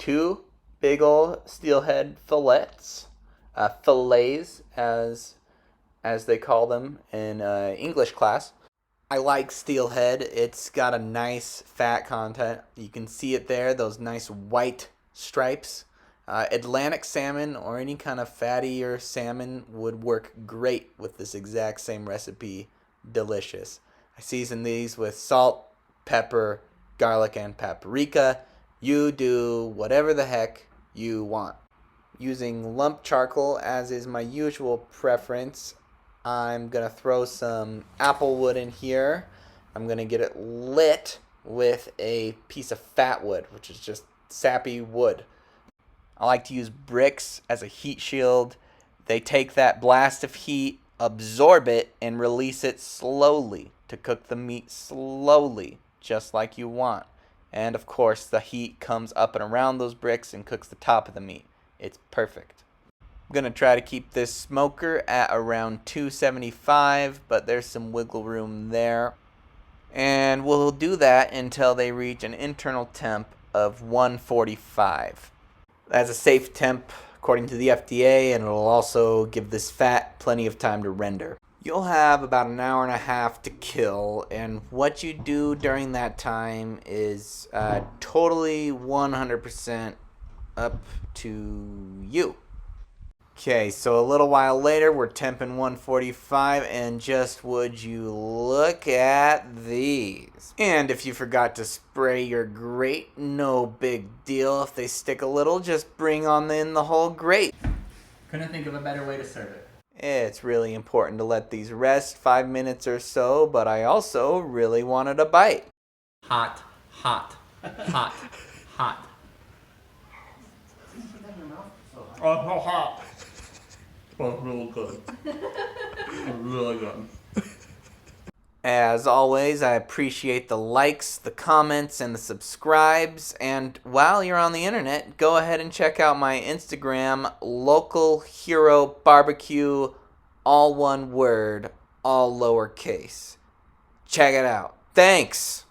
2 big ol' steelhead fillets, fillets as they call them in English class. I like steelhead. It's got a nice fat content. You can see it there, those nice white stripes. Atlantic salmon or any kind of fattier salmon would work great with this exact same recipe. Delicious. I season these with salt, pepper, garlic, and paprika. You do whatever the heck you want. Using lump charcoal as is my usual preference, I'm going to throw some apple wood in here. I'm going to get it lit with a piece of fat wood, which is just sappy wood. I like to use bricks as a heat shield. They take that blast of heat, absorb it, and release it slowly to cook the meat slowly, just like you want. And of course, the heat comes up and around those bricks and cooks the top of the meat. It's perfect. I'm going to try to keep this smoker at around 275, but there's some wiggle room there. And we'll do that until they reach an internal temp of 145. That's a safe temp according to the FDA, and it'll also give this fat plenty of time to render. You'll have about an hour and a half to kill, and what you do during that time is totally 100% up to you. Okay, so a little while later, we're temping 145, and just would you look at these. And if you forgot to spray your grate, no big deal. If they stick a little, just bring on in the whole grate. Couldn't think of a better way to serve it. It's really important to let these rest 5 minutes or so, but I also really wanted a bite. Hot, hot, hot, hot. Oh, so hot. Oh, really good. Really good. As always, I appreciate the likes, the comments, and the subscribes. And while you're on the internet, go ahead and check out my Instagram, Local Hero Barbecue, all one word, all lowercase. Check it out. Thanks!